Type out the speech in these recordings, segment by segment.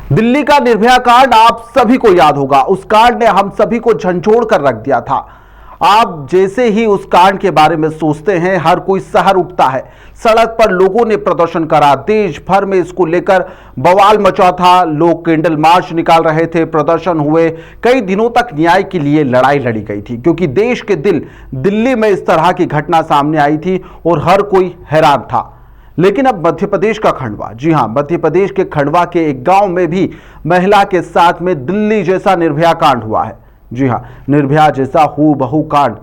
दिल्ली का निर्भया कांड आप सभी को याद होगा। उस कांड ने हम सभी को झंझोड़ कर रख दिया था। आप जैसे ही उस कांड के बारे में सोचते हैं, हर कोई सहर उठता है। सड़क पर लोगों ने प्रदर्शन करा, देश भर में इसको लेकर बवाल मचा था। लोग कैंडल मार्च निकाल रहे थे, प्रदर्शन हुए। कई दिनों तक न्याय के लिए लड़ाई लड़ी गई थी, क्योंकि देश के दिल्ली में इस तरह की घटना सामने आई थी और हर कोई हैरान था। लेकिन अब मध्य प्रदेश का खंडवा, जी हां, मध्य प्रदेश के खंडवा के एक गांव में भी महिला के साथ में दिल्ली जैसा निर्भया कांड हुआ है। जी हां, निर्भया जैसा हूबहू कांड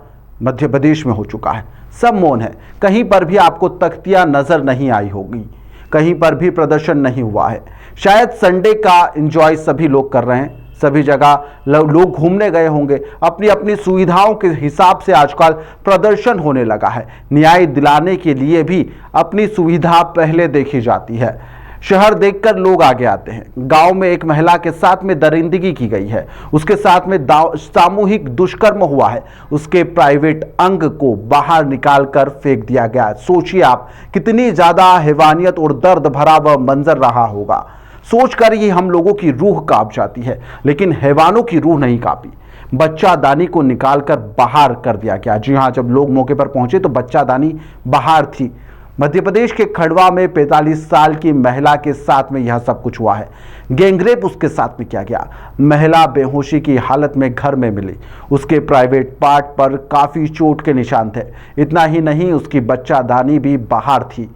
मध्य प्रदेश में हो चुका है। सब मौन है। कहीं पर भी आपको तख्तियां नजर नहीं आई होगी, कहीं पर भी प्रदर्शन नहीं हुआ है। शायद संडे का एंजॉय सभी लोग कर रहे हैं, सभी जगह लोग घूमने गए होंगे। अपनी अपनी सुविधाओं के हिसाब से आजकल प्रदर्शन होने लगा है। न्याय दिलाने के लिए भी अपनी सुविधा पहले देखी जाती है। शहर देखकर लोग आगे आते हैं। गांव में एक महिला के साथ में दरिंदगी की गई है, उसके साथ में सामूहिक दुष्कर्म हुआ है। उसके प्राइवेट अंग को बाहर निकालकर फेंक दिया गया। सोचिए आप, कितनी ज्यादा हैवानियत और दर्द भरा वह मंजर रहा होगा। सोचकर ही हम लोगों की रूह कांप जाती है, लेकिन हैवानों की रूह नहीं कांपी। बच्चा दानी को निकालकर बाहर कर दिया गया। जी हां, जब लोग मौके पर पहुंचे तो बच्चा दानी बाहर थी। मध्य प्रदेश के खंडवा में 45 साल की महिला के साथ में यह सब कुछ हुआ है। गैंगरेप उसके साथ में किया गया। महिला बेहोशी की हालत में घर में मिली। उसके प्राइवेट पार्ट पर काफी चोट के निशान थे। इतना ही नहीं, उसकी बच्चा दानी भी बाहर थी।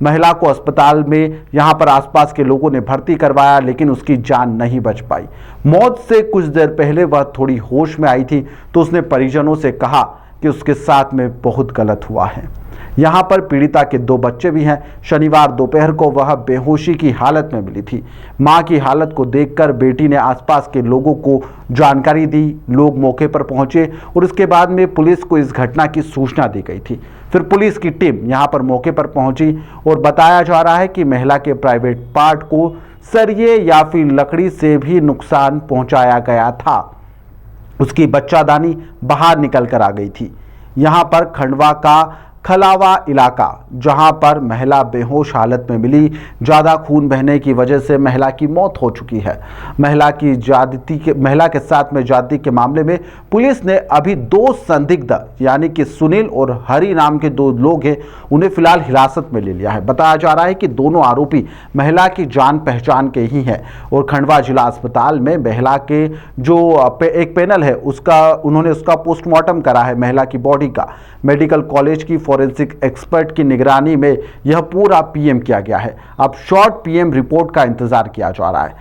महिला को अस्पताल में यहां पर आसपास के लोगों ने भर्ती करवाया, लेकिन उसकी जान नहीं बच पाई। मौत से कुछ देर पहले वह थोड़ी होश में आई थी तो उसने परिजनों से कहा कि उसके साथ में बहुत गलत हुआ है। यहां पर पीड़िता के 2 बच्चे भी हैं। शनिवार दोपहर को वह बेहोशी की हालत में मिली थी। मां की हालत को देखकर बेटी ने आसपास के लोगों को जानकारी दी। लोग मौके पर पहुंचे और इसके बाद में पुलिस को इस घटना की सूचना दी गई थी। फिर पुलिस की टीम यहां पर मौके पर पहुंची और बताया जा रहा है कि महिला के प्राइवेट पार्ट को सरिये या फिर लकड़ी से भी नुकसान पहुंचाया गया था। उसकी बच्चादानी बाहर निकल कर आ गई थी। यहां पर खंडवा का खलावा इलाका, जहां पर महिला बेहोश हालत में मिली, ज़्यादा खून बहने की वजह से महिला की मौत हो चुकी है। महिला के साथ में ज्यादती के मामले में पुलिस ने अभी 2 संदिग्ध यानी कि सुनील और हरि नाम के 2 लोग हैं, उन्हें फिलहाल हिरासत में ले लिया है। बताया जा रहा है कि दोनों आरोपी महिला की जान पहचान के ही हैं और खंडवा जिला अस्पताल में महिला के जो एक पैनल है उन्होंने उसका पोस्टमार्टम करा है। महिला की बॉडी का मेडिकल कॉलेज की फॉरेंसिक एक्सपर्ट की निगरानी में यह पूरा पीएम किया गया है। अब शॉर्ट पीएम रिपोर्ट का इंतजार किया जा रहा है।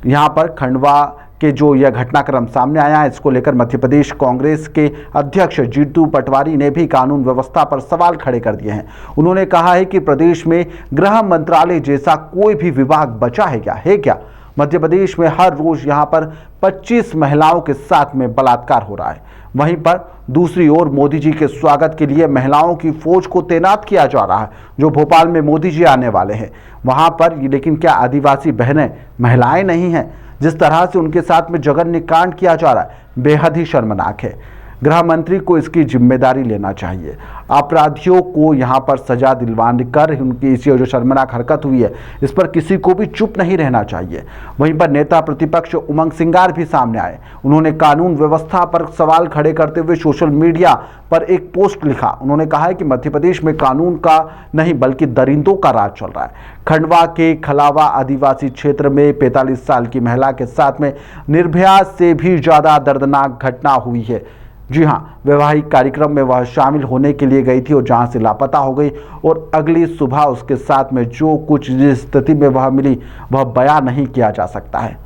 यहां पर खंडवा के जो यह घटनाक्रम सामने आया है, इसको लेकर मध्य प्रदेश कांग्रेस के अध्यक्ष जीतू पटवारी ने भी कानून व्यवस्था पर सवाल खड़े कर दिए हैं। उन्होंने कहा है कि प्रदेश में गृह मंत्रालय जैसा कोई भी विभाग बचा है क्या? मध्य प्रदेश में हर रोज यहां पर 25 महिलाओं के साथ में बलात्कार हो रहा है। वहीं पर दूसरी ओर मोदी जी के स्वागत के लिए महिलाओं की फौज को तैनात किया जा रहा है, जो भोपाल में मोदी जी आने वाले हैं वहां पर। लेकिन क्या आदिवासी बहनें महिलाएं नहीं हैं? जिस तरह से उनके साथ में जघन्य कांड किया जा रहा है, बेहद ही शर्मनाक है। गृह मंत्री को इसकी जिम्मेदारी लेना चाहिए। अपराधियों को यहां पर सजा दिलवाने कर उनकी इसी जो शर्मनाक हरकत हुई है, इस पर किसी को भी चुप नहीं रहना चाहिए। वहीं पर नेता प्रतिपक्ष उमंग सिंगार भी सामने आए। उन्होंने कानून व्यवस्था पर सवाल खड़े करते हुए सोशल मीडिया पर एक पोस्ट लिखा। उन्होंने कहा है कि मध्य प्रदेश में कानून का नहीं बल्कि दरिंदों का राज चल रहा है। खंडवा के खलावा आदिवासी क्षेत्र में 45 साल की महिला के साथ में निर्भया से भी ज्यादा दर्दनाक घटना हुई है। जी हां, वैवाहिक कार्यक्रम में वह शामिल होने के लिए गई थी और जहां से लापता हो गई और अगली सुबह उसके साथ में जो कुछ जिस स्थिति में वह मिली वह बयान नहीं किया जा सकता है।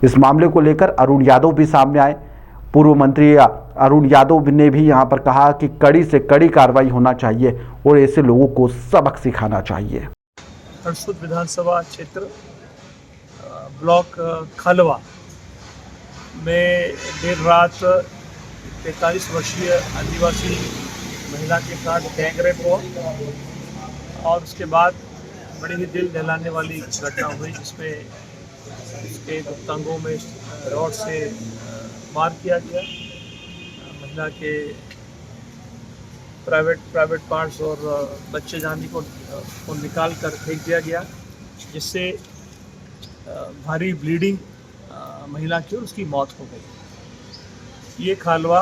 इस मामले को लेकर अरुण यादव भी सामने आए। पूर्व मंत्री अरुण यादव ने भी यहां पर कहा कि कड़ी से कड़ी कार्रवाई होना चाहिए और ऐसे लोगों को सबक सिखाना चाहिए। हरसूद विधानसभा क्षेत्र ब्लॉक खलवा में देर रात 45 वर्षीय आदिवासी महिला के साथ गैंगरेप हुआ और उसके बाद बड़ी ही दिल दहलाने वाली घटना हुई, जिसमें इसके गुप्तांगों में रॉड से मार किया गया। महिला के प्राइवेट पार्ट्स और बच्चे जानी को निकाल कर फेंक दिया गया, जिससे भारी ब्लीडिंग महिला की और उसकी मौत हो गई। ये खालवा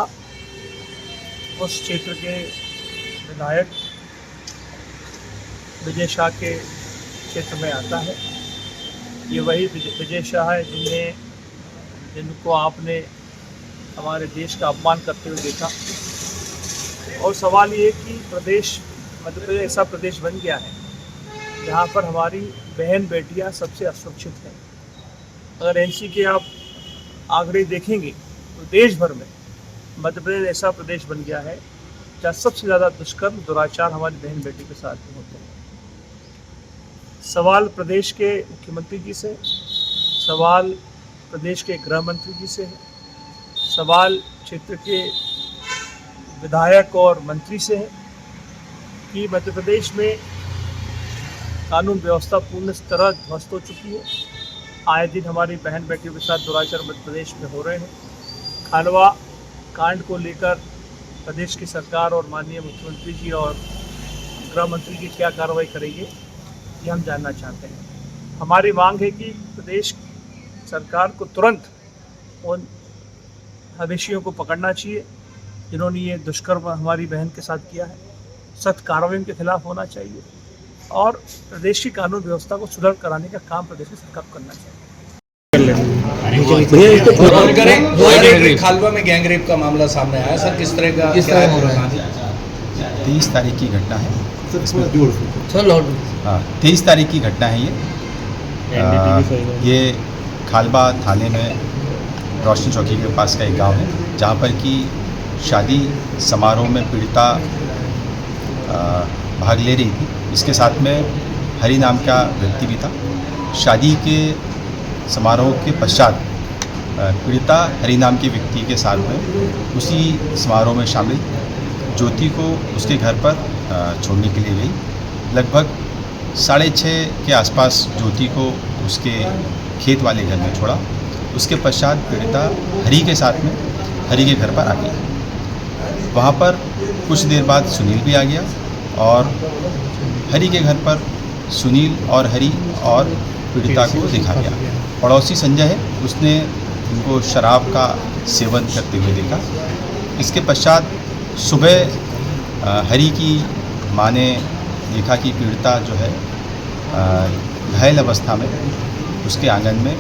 उस क्षेत्र के विधायक विजय शाह के क्षेत्र में आता है। ये वही विजय शाह है जिनको आपने हमारे देश का अपमान करते हुए देखा। और सवाल ये कि मध्य प्रदेश ऐसा प्रदेश बन गया है जहाँ पर हमारी बहन बेटियाँ सबसे असुरक्षित हैं। अगर एनसी के आप आंकड़े देखेंगे तो देश भर में मध्य प्रदेश ऐसा प्रदेश बन गया है जहाँ सबसे ज़्यादा दुष्कर्म दुराचार हमारी बहन बेटी के साथ में होते हैं। सवाल प्रदेश के मुख्यमंत्री जी से, सवाल प्रदेश के गृह मंत्री जी से है, सवाल क्षेत्र के विधायक और मंत्री से है कि मध्य प्रदेश में कानून व्यवस्था पूर्ण तरह ध्वस्त हो चुकी है। आए दिन हमारी बहन बेटियों के साथ दुराचार मध्य प्रदेश में हो रहे हैं। खालवा कांड को लेकर प्रदेश की सरकार और माननीय मुख्यमंत्री जी और गृह मंत्री जी क्या कार्रवाई करेंगे ये हम जानना चाहते हैं। हमारी मांग है कि प्रदेश सरकार को तुरंत उन आवेशियों को पकड़ना चाहिए जिन्होंने ये दुष्कर्म हमारी बहन के साथ किया है। सख्त कार्रवाई के खिलाफ होना चाहिए और प्रदेश की कानून व्यवस्था को सुदृढ़ कराने का काम प्रदेश की सरकार को करना चाहिए। खालवा में गैंगरेप का मामला सामने आया सर, किस तरह का क्या है? 23 तारीख की घटना है। हाँ, 23 तारीख की घटना है ये खालवा थाने में रोशनी चौकी के पास का एक गांव है जहां पर कि शादी समारोह में पीड़िता भाग ले रही थी। इसके साथ में हरी नाम का व्यक्ति भी था। शादी के समारोह के पश्चात पीड़िता हरी नाम के व्यक्ति के साथ में उसी समारोह में शामिल ज्योति को उसके घर पर छोड़ने के लिए गई। लगभग 6:30 के आसपास ज्योति को उसके खेत वाले घर में छोड़ा। उसके पश्चात पीड़िता हरी के साथ में हरी के घर पर आ गई। वहाँ पर कुछ देर बाद सुनील भी आ गया और हरी के घर पर सुनील और हरी और पीड़िता को देखा गया। पड़ोसी संजय है, उसने उनको शराब का सेवन करते हुए देखा। इसके पश्चात सुबह हरी की मां ने देखा कि पीड़िता जो है घायल अवस्था में उसके आंगन में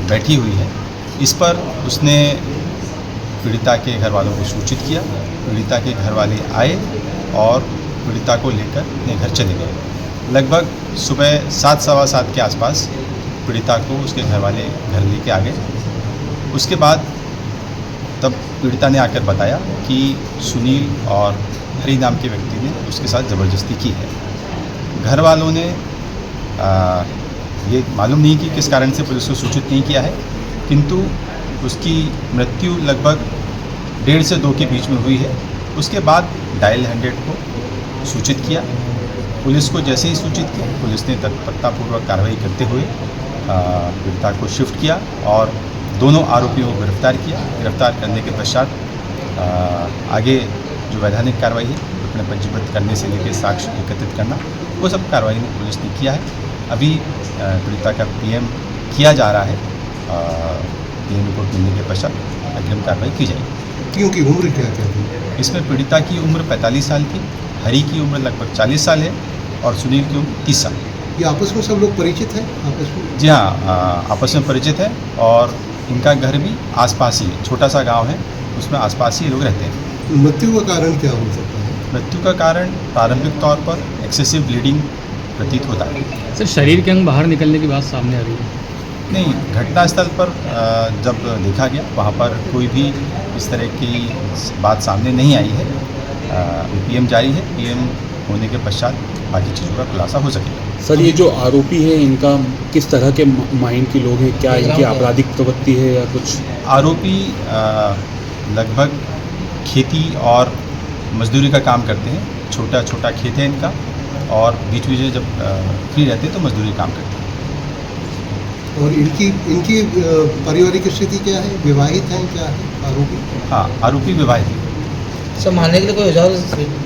बैठी हुई है। इस पर उसने पीड़िता के घर वालों को सूचित किया। पीड़िता के घर वाले आए और पीड़िता को लेकर अपने घर चले गए। लगभग सुबह 7, सवा 7 के आसपास पीड़िता को उसके घर वाले घर लेके आ गए। उसके बाद तब पीड़िता ने आकर बताया कि सुनील और हरी नाम के व्यक्ति ने उसके साथ ज़बरदस्ती की है। घर वालों ने ये मालूम नहीं कि किस कारण से पुलिस को सूचित नहीं किया है, किंतु उसकी मृत्यु लगभग 1.5 से 2 के बीच में हुई है। उसके बाद डायल 100 को सूचित किया। पुलिस को जैसे ही सूचित किया, पुलिस ने तत्परतापूर्वक कार्रवाई करते हुए पीड़िता को शिफ्ट किया और दोनों आरोपियों को गिरफ्तार किया। गिरफ्तार करने के पश्चात आगे जो वैधानिक कार्रवाई है, अपने पंजीबद्ध करने से लेकर साक्ष्य एकत्रित करना, वो सब कार्रवाई पुलिस ने किया है। अभी पीड़िता का पीएम किया जा रहा है। पीएम रिपोर्ट मिलने के पश्चात अग्रिम कार्रवाई की जाएगी। क्योंकि उम्र क्या थी? इसमें पीड़िता की उम्र 45 साल थी, हरी की उम्र लगभग 40 साल है और सुनील की उम्र 30 साल। ये आपस में सब लोग परिचित हैं आपस में? जी हाँ, आपस में परिचित है और इनका घर भी आसपास ही है। छोटा सा गांव है, उसमें आसपास ही लोग रहते हैं। मृत्यु का कारण क्या हो सकता है? मृत्यु का कारण प्रारंभिक तौर पर एक्सेसिव ब्लीडिंग प्रतीत होता है। सर, शरीर के अंग बाहर निकलने की बात सामने आ रही है? नहीं, घटनास्थल पर जब देखा गया वहाँ पर कोई भी इस तरह की बात सामने नहीं आई है। पीएम जारी है, पीएम होने के पश्चात बाकी चीज़ों का खुलासा हो सकेगा। सर, ये जो आरोपी है इनका किस तरह के माइंड के लोग हैं? क्या इनकी आपराधिक प्रवृत्ति है या कुछ? आरोपी लगभग खेती और मजदूरी का काम करते हैं। छोटा छोटा खेत है इनका और बीच बीच में जब फ्री रहते हैं तो मजदूरी काम करते हैं। और इनकी पारिवारिक स्थिति क्या है? विवाहित हैं क्या है आरोपी? हाँ, आरोपी विवाहित है। सर, मारने के लिए कोई वजह?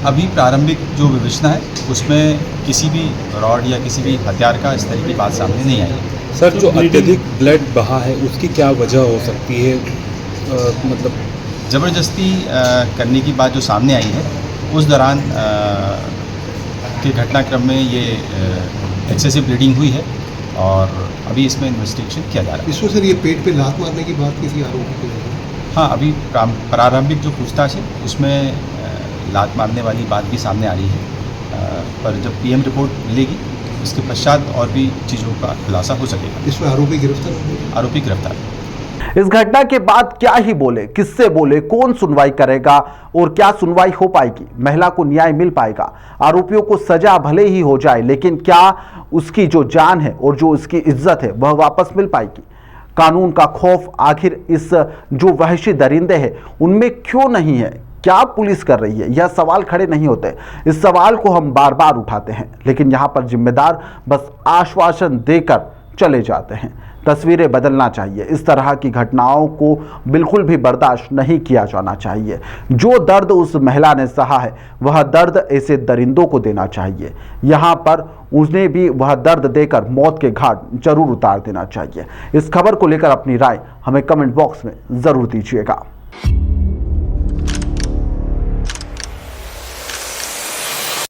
अभी प्रारंभिक जो विवेचना है उसमें किसी भी रॉड या किसी भी हथियार का इस तरह की बात सामने नहीं आई है। सर जो अत्यधिक ब्लड बहा है उसकी क्या वजह हो सकती है? मतलब ज़बरदस्ती करने की बात जो सामने आई है, उस दौरान के घटनाक्रम में ये एक्सेसिव ब्लीडिंग हुई है और अभी इसमें इन्वेस्टिगेशन किया जा रहा है। इसमें सर ये पेट पे लात मारने की बात किसी आरोपी की है? हाँ, अभी प्रारंभिक जो पूछताछ है उसमें लात मारने वाली बात भी सामने आ रही है, पर जब पीएम रिपोर्ट मिलेगी उसके पश्चात और भी चीज़ों का खुलासा हो सकेगा। इसमें आरोपी गिरफ्तार होंगे? आरोपी गिरफ्तार। इस घटना के बाद क्या ही बोले, किससे बोले, कौन सुनवाई करेगा और क्या सुनवाई हो पाएगी? महिला को न्याय मिल पाएगा? आरोपियों को सजा भले ही हो जाए, लेकिन क्या उसकी जो जान है और जो उसकी इज्जत है वह वापस मिल पाएगी? कानून का खौफ आखिर इस जो वहशी दरिंदे हैं उनमें क्यों नहीं है? क्या पुलिस कर रही है? यह सवाल खड़े नहीं होते। इस सवाल को हम बार बार उठाते हैं, लेकिन यहाँ पर जिम्मेदार बस आश्वासन देकर चले जाते हैं। तस्वीरें बदलना चाहिए। इस तरह की घटनाओं को बिल्कुल भी बर्दाश्त नहीं किया जाना चाहिए। जो दर्द उस महिला ने सहा है वह दर्द ऐसे दरिंदों को देना चाहिए। यहाँ पर उन्हें भी वह दर्द देकर मौत के घाट जरूर उतार देना चाहिए। इस खबर को लेकर अपनी राय हमें कमेंट बॉक्स में जरूर दीजिएगा।